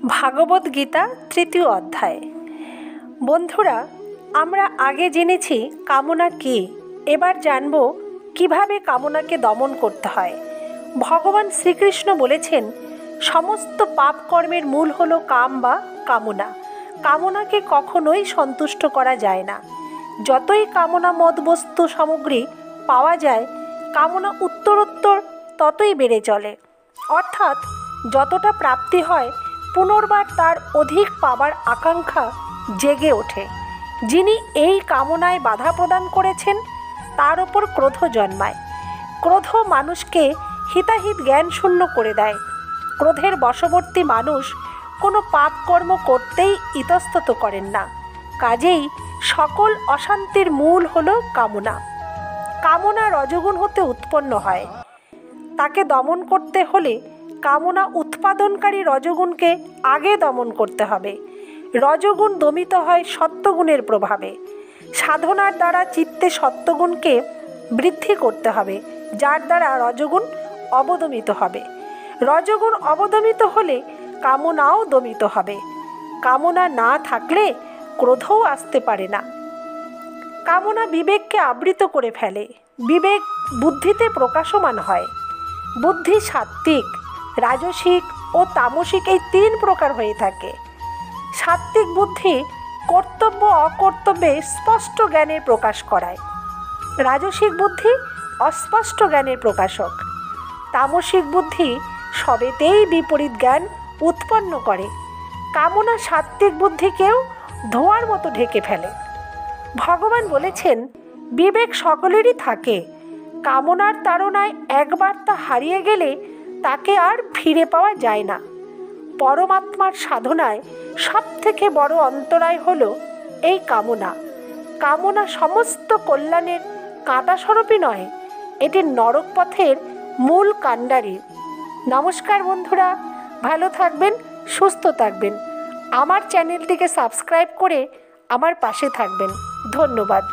ভাগবত গীতা তৃতীয় অধ্যায়। বন্ধুরা, আমরা আগে জেনেছি কামনা কী। এবার জানব কিভাবে কামনাকে দমন করতে হয়। ভগবান শ্রীকৃষ্ণ বলেছেন, সমস্ত পাপ কর্মের মূল হলো কাম বা কামনা। কামনাকে কখনোই সন্তুষ্ট করা যায় না। যতই কামনা মদ বস্তু সামগ্রী পাওয়া যায়, কামনা উত্তরোত্তর ততই বেড়ে চলে। অর্থাৎ যতটা প্রাপ্তি হয়, পুনর্বার তার অধিক পাবার আকাঙ্ক্ষা জেগে ওঠে। যিনি এই কামনায় বাধা প্রদান করেছেন, তার ওপর ক্রোধ জন্মায়। ক্রোধ মানুষকে হিতাহিত জ্ঞান শূন্য করে দেয়। ক্রোধের বশবর্তী মানুষ কোনো পাপ কর্ম করতেই ইতস্তত করেন না। কাজেই সকল অশান্তির মূল হলো কামনা। কামনা রজগুণ হতে উৎপন্ন হয়। তাকে দমন করতে হলে কামনা উৎপাদনকারী রজগুণকে আগে দমন করতে হবে। রজগুণ দমিত হয় সত্ত্বগুণের প্রভাবে। সাধনার দ্বারা চিত্তে সত্ত্বগুণকে বৃদ্ধি করতে হবে, যার দ্বারা রজগুণ অবদমিত হবে। রজগুণ অবদমিত হলে কামনাও দমিত হবে। কামনা না থাকলে ক্রোধও আসতে পারে না। কামনা বিবেককে আবৃত করে ফেলে। বিবেক বুদ্ধিতে প্রকাশমান হয়। বুদ্ধি সাত্ত্বিক, রাজসিক ও তামসিক এই তিন প্রকার হয়ে থাকে। সাত্ত্বিক বুদ্ধি কর্তব্য অকর্তব্যে স্পষ্ট জ্ঞানের প্রকাশ করায়। রাজসিক বুদ্ধি অস্পষ্ট জ্ঞানের প্রকাশক। তামসিক বুদ্ধি সবেতেই বিপরীত জ্ঞান উৎপন্ন করে। কামনা সাত্ত্বিক বুদ্ধিকেও ধোঁয়ার মতো ঢেকে ফেলে। ভগবান বলেছেন, বিবেক সকলেরই থাকে। কামনার তাড়নায় একবার তা হারিয়ে গেলে তাকে আর ফিরে পাওয়া যায় না। পরমাত্মার সাধনায় সবথেকে বড় অন্তরায় হলো এই কামনা। কামনা সমস্ত কল্যাণের কাঁটাস্বরূপই নয়, এটি নরক পথের মূল কাণ্ডারি। নমস্কার বন্ধুরা, ভালো থাকবেন, সুস্থ থাকবেন। আমার চ্যানেলটিকে সাবস্ক্রাইব করে আমার পাশে থাকবেন। ধন্যবাদ।